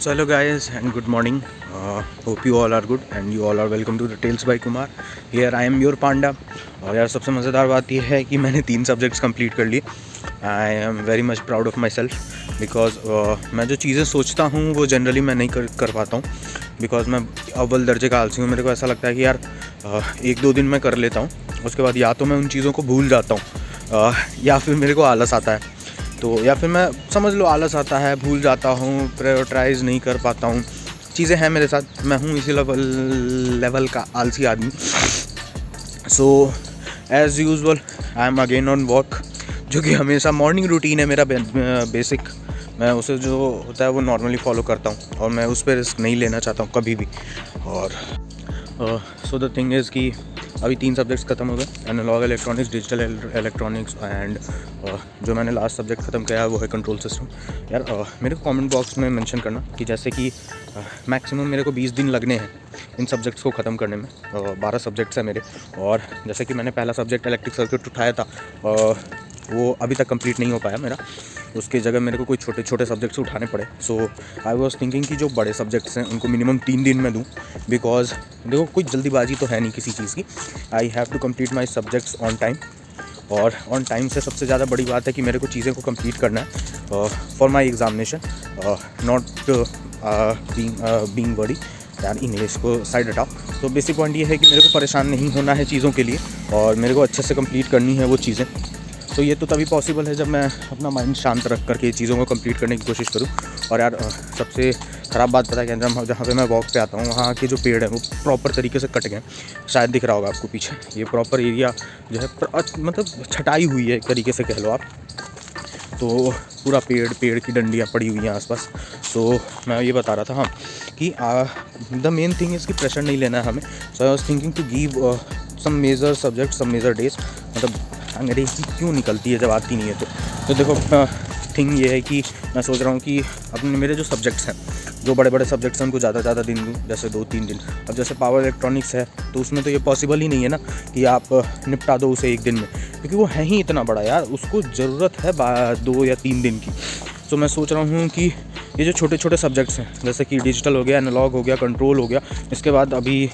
So hello guys and good morning. Hope you all are good and you all are welcome to the Tales by Kumar. Here I am your Panda. और यार सबसे मज़ेदार बात यह है कि मैंने 3 सब्जेक्ट्स कंप्लीट कर लिए. आई am very much proud of my self because मैं जो चीज़ें सोचता हूँ वो जनरली मैं नहीं कर पाता हूँ. बिकॉज मैं अव्वल दर्जे का आलसी हूँ. मेरे को ऐसा लगता है कि यार 1-2 दिन मैं कर लेता हूँ, उसके बाद या तो मैं उन चीज़ों को भूल जाता हूँ या फिर मेरे को आलस आता है. तो या फिर मैं समझ लो आलस आता है, भूल जाता हूँ, प्रायोरिटाइज़ नहीं कर पाता हूँ. चीज़ें हैं मेरे साथ, मैं हूँ इसी लेवल का आलसी आदमी. So as usual I am again on walk, जो कि हमेशा मॉर्निंग रूटीन है मेरा बेसिक. मैं उसे जो होता है वो नॉर्मली फॉलो करता हूँ और मैं उस पर रिस्क नहीं लेना चाहता हूँ कभी भी. और सो द थिंग इज़ कि अभी 3 सब्जेक्ट्स ख़त्म हो गए, analogue electronics, digital electronics and जो मैंने लास्ट सब्जेक्ट ख़त्म किया है वो है कंट्रोल सिस्टम. यार मेरे को कमेंट बॉक्स में मेंशन करना कि जैसे कि मैक्सिमम मेरे को 20 दिन लगने हैं इन सब्जेक्ट्स को ख़त्म करने में. 12 सब्जेक्ट्स हैं मेरे, और जैसे कि मैंने पहला सब्जेक्ट इलेक्ट्रिक सर्किट उठाया था, वो अभी तक कंप्लीट नहीं हो पाया मेरा. उसकी जगह मेरे को कोई छोटे छोटे सब्जेक्ट्स उठाने पड़े. सो आई वाज थिंकिंग कि जो बड़े सब्जेक्ट्स हैं उनको मिनिमम 3 दिन में दूं. बिकॉज देखो कोई जल्दीबाजी तो है नहीं किसी चीज़ की. I have to complete my subjects on time. और ऑन टाइम से सबसे ज़्यादा बड़ी बात है कि मेरे को चीज़ें को कंप्लीट करना है for my examination, not being worry. यार इंग्लिश को साइड हटाओ. तो बेसिक पॉइंट ये है कि मेरे को परेशान नहीं होना है चीज़ों के लिए और मेरे को अच्छे से कंप्लीट करनी है वो चीज़ें. तो ये तो तभी पॉसिबल है जब मैं अपना माइंड शांत रख करके चीज़ों को कंप्लीट करने की कोशिश करूँ. और यार सबसे ख़राब बात पता है क्या, जहाँ पे मैं वॉक पे आता हूँ वहाँ के जो पेड़ हैं वो प्रॉपर तरीके से कट गए. शायद दिख रहा होगा आपको पीछे, ये प्रॉपर एरिया जो है मतलब छटाई हुई है एक तरीके से कह लो आप. तो पूरा पेड़ की डंडियाँ पड़ी हुई हैं आसपास. तो मैं ये बता रहा था हाँ कि द मेन थिंग इज़ कि प्रेशर नहीं लेना है हमें. So I was thinking to give some major subject, some major days. मतलब अंग्रेजी क्यों निकलती है जब आती नहीं है. तो देखो थिंग ये है कि मैं सोच रहा हूँ कि अपने मेरे जो सब्जेक्ट्स हैं, जो बड़े बड़े सब्जेक्ट्स हैं, उनको ज़्यादा दिन दूँ, जैसे 2-3 दिन. अब जैसे पावर इलेक्ट्रॉनिक्स है तो उसमें तो ये पॉसिबल ही नहीं है ना कि आप निपटा दो उसे 1 दिन में, क्योंकि वो है ही इतना बड़ा यार, उसको ज़रूरत है 2 या 3 दिन की. तो मैं सोच रहा हूँ कि ये जो छोटे छोटे सब्जेक्ट्स हैं जैसे कि डिजिटल हो गया, एनालॉग हो गया, कंट्रोल हो गया, इसके बाद अभी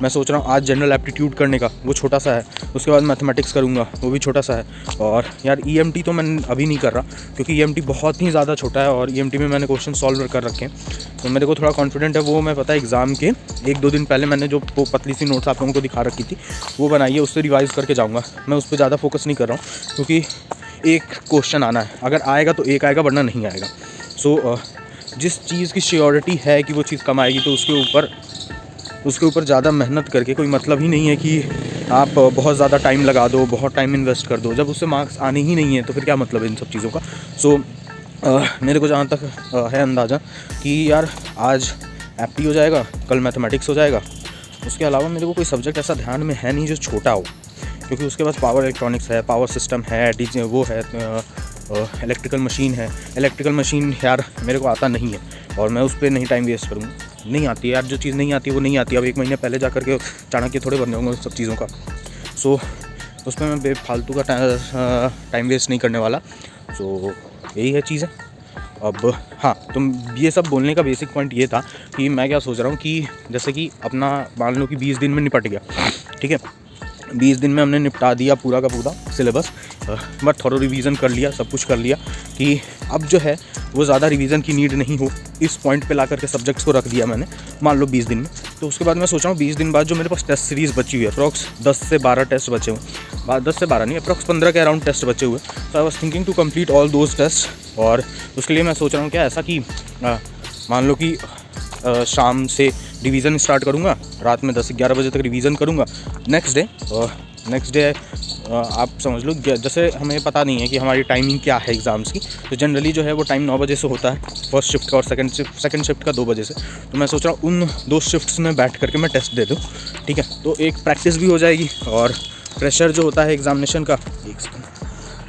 मैं सोच रहा हूँ आज जनरल एप्टीट्यूड करने का, वो छोटा सा है. उसके बाद मैथमेटिक्स करूँगा, वो भी छोटा सा है. और यार ईएमटी तो मैं अभी नहीं कर रहा क्योंकि ईएमटी बहुत ही ज़्यादा छोटा है और ईएमटी में मैंने क्वेश्चन सॉल्व कर रखे हैं. तो मेरे को थोड़ा कॉन्फिडेंट है. वो मैं पता है एग्ज़ाम के 1-2 दिन पहले मैंने जो वो पतली सी नोट्स आप लोगों को दिखा रखी थी वो बनाई है, उससे रिवाइज़ करके जाऊँगा. मैं उस पर ज़्यादा फोकस नहीं कर रहा हूँ क्योंकि एक क्वेश्चन आना है, अगर आएगा तो एक आएगा वरना नहीं आएगा. सो जिस चीज़ की श्योरिटी है कि वो चीज़ कम आएगी तो उसके ऊपर ज़्यादा मेहनत करके कोई मतलब ही नहीं है कि आप बहुत ज़्यादा टाइम लगा दो, बहुत टाइम इन्वेस्ट कर दो, जब उससे मार्क्स आने ही नहीं है तो फिर क्या मतलब है इन सब चीज़ों का. सो मेरे को जहाँ तक है अंदाज़ा कि यार आज एप्टी हो जाएगा, कल मैथमेटिक्स हो जाएगा. उसके अलावा मेरे को कोई सब्जेक्ट ऐसा ध्यान में है नहीं जो छोटा हो, क्योंकि उसके बाद पावर इलेक्ट्रॉनिक्स है, पावर सिस्टम है, वो है, इलेक्ट्रिकल मशीन है. इलेक्ट्रिकल मशीन यार मेरे को आता नहीं है और मैं उस पर नहीं टाइम वेस्ट करूँगा. नहीं आती है यार, जो चीज़ नहीं आती वो नहीं आती. अब 1 महीने पहले जा करके चाणक्य थोड़े बन जाऊँगा उन सब चीज़ों का. सो उस पर मैं बेफालतू का टाइम वेस्ट नहीं करने वाला. सो यही है चीज़ें. अब हाँ, तो ये सब बोलने का बेसिक पॉइंट ये था कि मैं क्या सोच रहा हूँ कि जैसे कि अपना मान लो कि 20 दिन में निपट गया, ठीक है, 20 दिन में हमने निपटा दिया पूरा का पूरा सिलेबस, बट थोड़ा रिवीजन कर लिया, सब कुछ कर लिया कि अब जो है वो ज़्यादा रिवीजन की नीड नहीं हो. इस पॉइंट पे ला करके सब्जेक्ट्स को रख दिया मैंने मान लो 20 दिन में. तो उसके बाद मैं सोच रहा हूँ 20 दिन बाद जो मेरे पास टेस्ट सीरीज़ बची हुई है, अप्रॉक्स 10 से 12 टेस्ट बचे हुए, 10 से 12 नहीं, अप्रॉक्स 15 के अराउंड टेस्ट बचे हुए. So I was thinking to complete all those test. और उसके लिए मैं सोच रहा हूँ क्या ऐसा कि मान लो कि शाम से रिवीजन स्टार्ट करूँगा, रात में 10-11 बजे तक रिवीजन करूँगा. नेक्स्ट डे आप समझ लो, जैसे हमें पता नहीं है कि हमारी टाइमिंग क्या है एग्ज़ाम्स की, तो जनरली जो है वो टाइम 9 बजे से होता है फर्स्ट शिफ्ट का और सेकंड शिफ्ट का 2 बजे से. तो मैं सोच रहा हूँ उन 2 शिफ्ट्स में बैठ करके मैं टेस्ट दे दूँ, ठीक है. तो एक प्रैक्टिस भी हो जाएगी और प्रेशर जो होता है एग्ज़ामिनेशन का,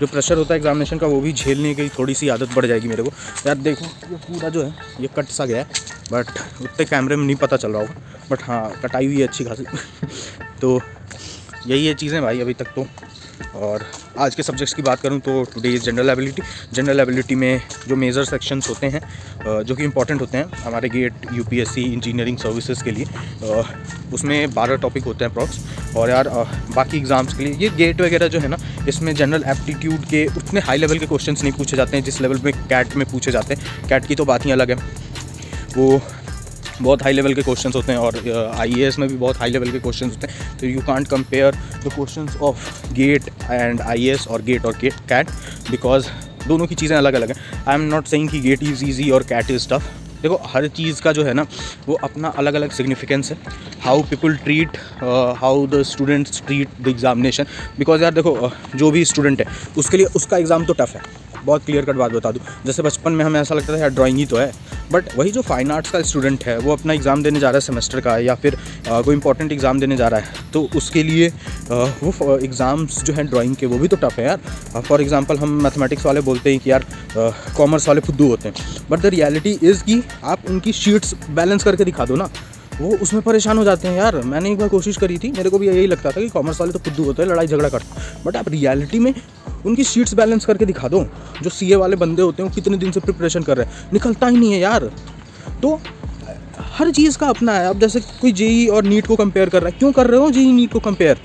जो प्रेशर होता है एग्ज़ामिनेशन का वो भी झेलने की थोड़ी सी आदत बढ़ जाएगी मेरे को. यार देखो ये पूरा जो है ये कट सा गया है, बट उतने कैमरे में नहीं पता चल रहा होगा, बट हाँ कटाई हुई है अच्छी खासी. तो यही है चीज़ें भाई. अभी तक तो और आज के सब्जेक्ट्स की बात करूं तो today is general ability. General ability में जो मेजर सेक्शंस होते हैं जो कि इंपॉर्टेंट होते हैं हमारे गेट यूपीएससी इंजीनियरिंग सर्विसेज के लिए, उसमें 12 टॉपिक होते हैं अप्रॉक्स। और यार बाकी एग्ज़ाम्स के लिए ये गेट वगैरह जो है ना, इसमें जनरल एप्टीट्यूड के उतने हाई लेवल के क्वेश्चंस नहीं पूछे जाते हैं जिस लेवल में कैट में पूछे जाते हैं। कैट की तो बात ही अलग है, वो बहुत हाई लेवल के क्वेश्चंस होते हैं, और आईएएस में भी बहुत हाई लेवल के क्वेश्चंस होते हैं। तो you can't compare the questions of GATE and IAS और गेट और कैट, बिकॉज दोनों की चीज़ें अलग अलग हैं। आई एम नॉट सेइंग कि गेट इज़ ईजी और कैट इज़ टफ। देखो हर चीज़ का जो है ना वो अपना अलग अलग सिग्निफिकेंस है। How people treat, how the students treat the examination. Because यार देखो जो भी स्टूडेंट है उसके लिए उसका एग्ज़ाम तो टफ है। बहुत क्लियर कट बात बता दूँ, जैसे बचपन में हमें ऐसा लगता था यार ड्राइंग ही तो है, बट वही जो फाइन आर्ट्स का स्टूडेंट है वो अपना एग्ज़ाम देने जा रहा है सेमेस्टर का, या फिर कोई इंपॉर्टेंट एग्ज़ाम देने जा रहा है, तो उसके लिए वो एग्ज़ाम्स जो हैं ड्राइंग के वो भी तो टफ है यार। फॉर एग्जांपल हम मैथमेटिक्स वाले बोलते हैं कि यार कॉमर्स वाले फुद्दू होते हैं, बट द रियलिटी इज़ कि आप उनकी शीट्स बैलेंस करके दिखा दो ना, वो उसमें परेशान हो जाते हैं यार। मैंने एक बार कोशिश करी थी, मेरे को भी यही लगता था कि कॉमर्स वाले तो फुद्दू होते हैं, लड़ाई झगड़ा करते हैं, बट आप रियलिटी में उनकी शीट्स बैलेंस करके दिखा दो। जो सीए वाले बंदे होते हैं वो कितने दिन से प्रिपरेशन कर रहे हैं, निकलता ही नहीं है यार। तो हर चीज़ का अपना है। अब जैसे कोई जेई और नीट को कंपेयर कर रहा है, क्यों कर रहे हो जेई नीट को कंपेयर?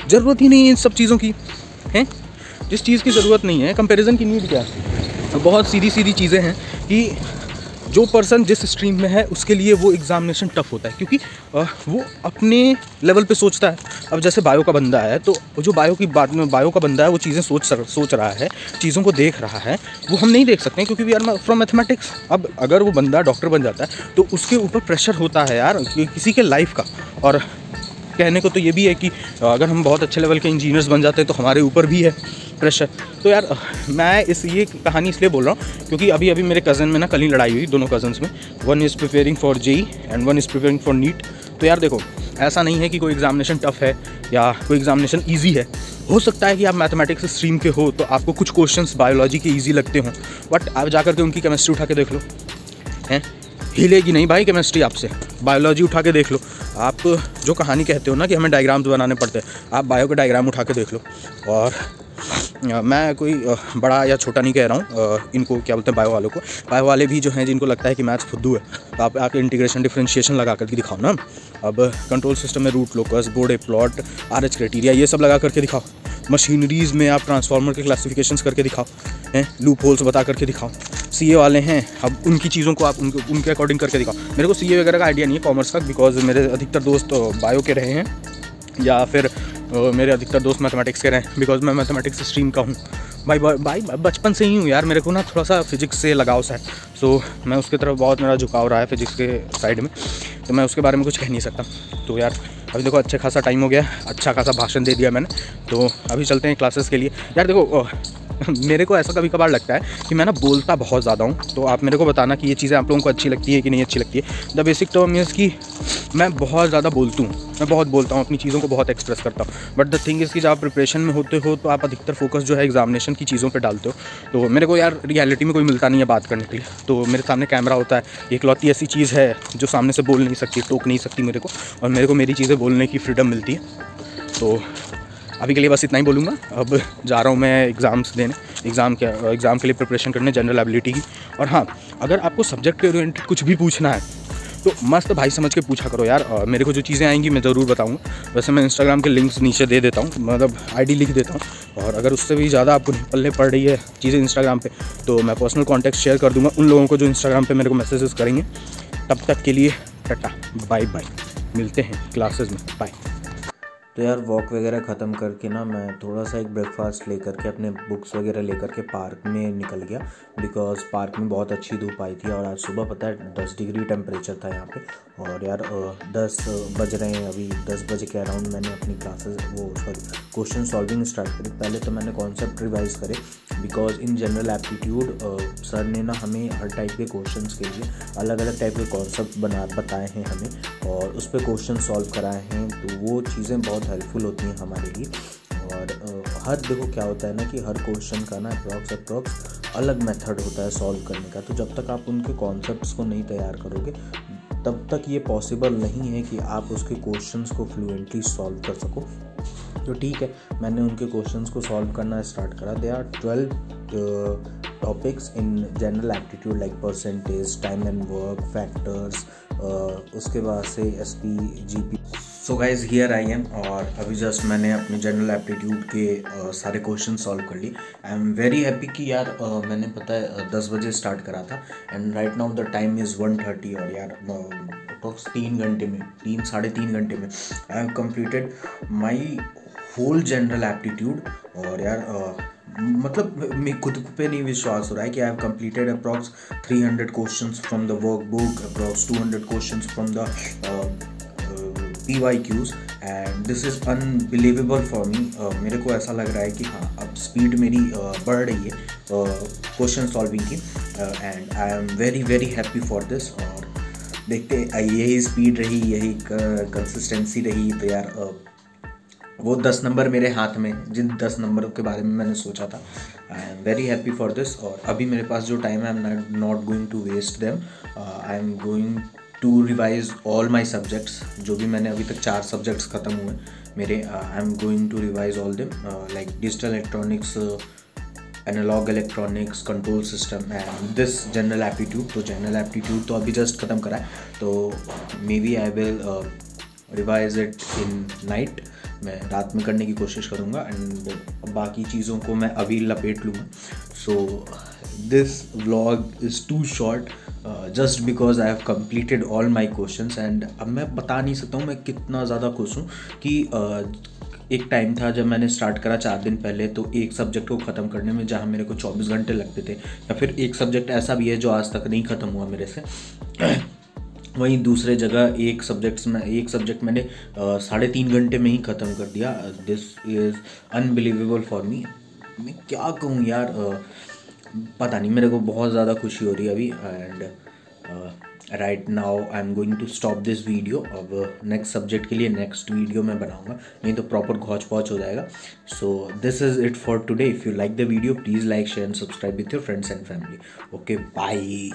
ज़रूरत ही नहीं है इन सब चीज़ों की, हैं जिस चीज़ की ज़रूरत नहीं है कंपैरिजन की नीड क्या है? बहुत सीधी सीधी चीज़ें हैं कि जो पर्सन जिस स्ट्रीम में है उसके लिए वो एग्जामिनेशन टफ होता है, क्योंकि वो अपने लेवल पे सोचता है। अब जैसे बायो का बंदा है, तो जो बायो की बात में बायो का बंदा है वो चीज़ें सोच रहा है, चीज़ों को देख रहा है, वो हम नहीं देख सकते हैं क्योंकि वी आर फ्रॉम मैथमेटिक्स। अब अगर वो बंदा डॉक्टर बन जाता है तो उसके ऊपर प्रेशर होता है यार किसी के लाइफ का। और कहने को तो ये भी है कि अगर हम बहुत अच्छे लेवल के इंजीनियर्स बन जाते हैं तो हमारे ऊपर भी है प्रेशर। तो यार मैं ये कहानी इसलिए बोल रहा हूँ क्योंकि अभी अभी मेरे कज़न में ना कल ही लड़ाई हुई, दोनों कज़न्स में। One is preparing for JEE and one is preparing for NEET. तो यार देखो ऐसा नहीं है कि कोई एग्जामिनेशन टफ है या कोई एग्जामिनेशन ईजी है। हो सकता है कि आप मैथमेटिक्स स्ट्रीम के हो तो आपको कुछ क्वेश्चंस बायोलॉजी के ईजी लगते हों, बट आप जाकर के उनकी केमिस्ट्री उठा के देख लो, हैं हिलेगी नहीं भाई केमिस्ट्री आपसे। बायोलॉजी उठा के देख लो, आप जो कहानी कहते हो ना कि हमें डायग्राम्स बनाने पड़ते हैं, आप बायो के डायग्राम उठा के देख लो। और मैं कोई बड़ा या छोटा नहीं कह रहा हूँ इनको, क्या बोलते हैं बायो वालों को। बायो वाले भी जो हैं जिनको लगता है कि मैथ्स फुद्दू है, तो आप आके इंटीग्रेशन डिफरेंशिएशन लगा करके दिखाओ ना। अब कंट्रोल सिस्टम में रूट लोकस, बोर्डे प्लॉट, आरएच क्राइटेरिया ये सब लगा करके दिखाओ। मशीनरीज़ में आप ट्रांसफार्मर के क्लासिफिकेशंस करके दिखाओ, हैं लूप होल्स बता करके दिखाओ। सीए वाले हैं, अब उनकी चीज़ों को आप उनके अकॉर्डिंग करके दिखाओ। मेरे को सीए वगैरह का आइडिया नहीं है कॉमर्स का, बिकॉज मेरे अधिकतर दोस्त बायो के रहे हैं या फिर मेरे अधिकतर दोस्त मैथमेटिक्स के रहे हैं, बिकॉज मैं मैथमेटिक्स स्ट्रीम का हूँ भाई बचपन से ही हूँ यार। मेरे को ना थोड़ा सा फिजिक्स से लगाव सा है, सो मैं उसकी तरफ बहुत मेरा झुकाव रहा है फिजिक्स के साइड में, तो मैं उसके बारे में कुछ कह नहीं सकता। तो यार अभी देखो अच्छे खासा टाइम हो गया, अच्छा खासा भाषण दे दिया मैंने, तो अभी चलते हैं क्लासेस के लिए। यार देखो मेरे को ऐसा कभी कभार लगता है कि मैं ना बोलता बहुत ज़्यादा हूँ, तो आप मेरे को बताना कि ये चीज़ें आप लोगों को अच्छी लगती है कि नहीं अच्छी लगती है। द बेसिक टर्म इज़ कि मैं बहुत ज़्यादा बोलता हूँ, मैं बहुत बोलता हूँ, अपनी चीज़ों को बहुत एक्सप्रेस करता हूँ। बट द थिंग इज़ कि जब आप प्रिपरेशन में होते हो तो आप अधिकतर फोकस जो है एग्जामिनेशन की चीज़ों पर डालते हो। तो मेरे को यार रियलिटी में कोई मिलता नहीं है बात करने के लिए, तो मेरे सामने कैमरा होता है, एकलौती ऐसी चीज़ है जो सामने से बोल नहीं सकती, टोक नहीं सकती मेरे को, और मेरे को मेरी चीज़ें बोलने की फ्रीडम मिलती है। तो अभी के लिए बस इतना ही बोलूँगा। अब जा रहा हूँ मैं एग्ज़ाम्स देने, एग्ज़ाम के लिए प्रिपरेशन करने जनरल एबिलिटी की। और हाँ, अगर आपको सब्जेक्ट के ओरिएंटेड कुछ भी पूछना है तो मस्त भाई समझ के पूछा करो यार। मेरे को जो चीज़ें आएंगी मैं ज़रूर बताऊँगा। वैसे मैं इंस्टाग्राम के लिंक्स नीचे दे देता हूँ, मतलब आईडी लिख देता हूँ, और अगर उससे भी ज़्यादा आपको पल्ले पड़ रही है चीज़ें इंस्टाग्राम पे तो मैं पर्सनल कॉन्टैक्ट शेयर कर दूँगा उन लोगों को जो इंस्टाग्राम पे मेरे को मैसेजेस करेंगे। तब तक के लिए टाटा बाय बाय, मिलते हैं क्लासेस में, बाय। तो यार वॉक वगैरह ख़त्म करके ना मैं थोड़ा सा एक ब्रेकफास्ट लेकर के अपने बुक्स वगैरह लेकर के पार्क में निकल गया, बिकॉज़ पार्क में बहुत अच्छी धूप आई थी। और आज सुबह पता है 10 डिग्री टेम्परेचर था यहाँ पे। और यार 10 बज रहे हैं, अभी 10 बजे के अराउंड मैंने अपनी क्वेश्चन सॉल्विंग स्टार्ट करी। पहले तो मैंने कॉन्सेप्ट रिवाइज़ करे, because in general aptitude sir ने ना हमें हर टाइप के क्वेश्चंस के लिए अलग अलग टाइप के कॉन्सेप्ट बताए हैं हमें, और उस पर क्वेश्चन सॉल्व कराए हैं। तो वो चीज़ें बहुत हेल्पफुल होती हैं हमारे लिए। और हर देखो क्या होता है ना कि हर क्वेश्चन का ना अप्रॉक्स अलग मेथड होता है सॉल्व करने का। तो जब तक आप उनके कॉन्सेप्ट्स को नहीं तैयार करोगे तब तक ये पॉसिबल नहीं है कि आप उसके क्वेश्चंस को फ्लुएंटली सॉल्व कर सको। तो ठीक है, मैंने उनके क्वेश्चंस को सॉल्व करना स्टार्ट करा। They are 12 topics in general aptitude like percentage, time and work, factors, उसके बाद से SP GP। So guys here I am, और अभी जस्ट मैंने अपने जनरल एप्टीट्यूड के सारे क्वेश्चन सॉल्व कर लिए। आई एम वेरी हैप्पी कि यार मैंने पता है 10 बजे स्टार्ट करा था and right now the time is 1:30, और यार अप्रॉक्स 3 घंटे में, 3-3.5 घंटे में I have completed my whole general aptitude. और यार मतलब मैं खुद पे नहीं विश्वास हो रहा है कि आई have completed approx 300 questions from the workbook, approx 200 questions from the PYQs, and this is unbelievable for me. मेरे को ऐसा लग रहा है कि हाँ, अब स्पीड मेरी बढ़ रही है क्वेश्चन सॉल्विंग की, and I am very very happy for this. और देखते यही स्पीड रही, यही कंसिस्टेंसी रही तो यार वो 10 नंबर मेरे हाथ में, जिन 10 नंबरों के बारे में मैंने सोचा था। I am very happy for this. और अभी मेरे पास जो टाइम है, I am not going to waste them. I am going to revise all my subjects, जो भी मैंने अभी तक 4 सब्जेक्ट्स ख़त्म हुए मेरे। I am going to revise all them like digital electronics, analogue electronics, control system and this general aptitude. तो general aptitude तो अभी जस्ट ख़त्म करा है, तो maybe I will revise it in night. मैं रात में करने की कोशिश करूँगा एंड बाकी चीज़ों को मैं अभी लपेट लूँगा। So this vlog is too short just because I have completed all my questions. And अब मैं बता नहीं सकता हूँ मैं कितना ज़्यादा खुश हूँ कि एक टाइम था जब मैंने स्टार्ट करा 4 दिन पहले, तो एक सब्जेक्ट को ख़त्म करने में जहाँ मेरे को 24 घंटे लगते थे, या फिर एक सब्जेक्ट ऐसा भी है जो आज तक नहीं ख़त्म हुआ मेरे से। वहीं दूसरे जगह एक सब्जेक्ट मैंने 3.5 घंटे में ही ख़त्म कर दिया। This is unbelievable for me. मैं क्या कहूँ यार, पता नहीं, मेरे को बहुत ज़्यादा खुशी हो रही है अभी। And right now I am going to stop this video. अब नेक्स्ट सब्जेक्ट के लिए नेक्स्ट वीडियो मैं बनाऊँगा, नहीं तो प्रॉपर घौच पौच हो जाएगा। So this is it for today. If you like the video please like, share and subscribe with your friends and family. Okay, bye.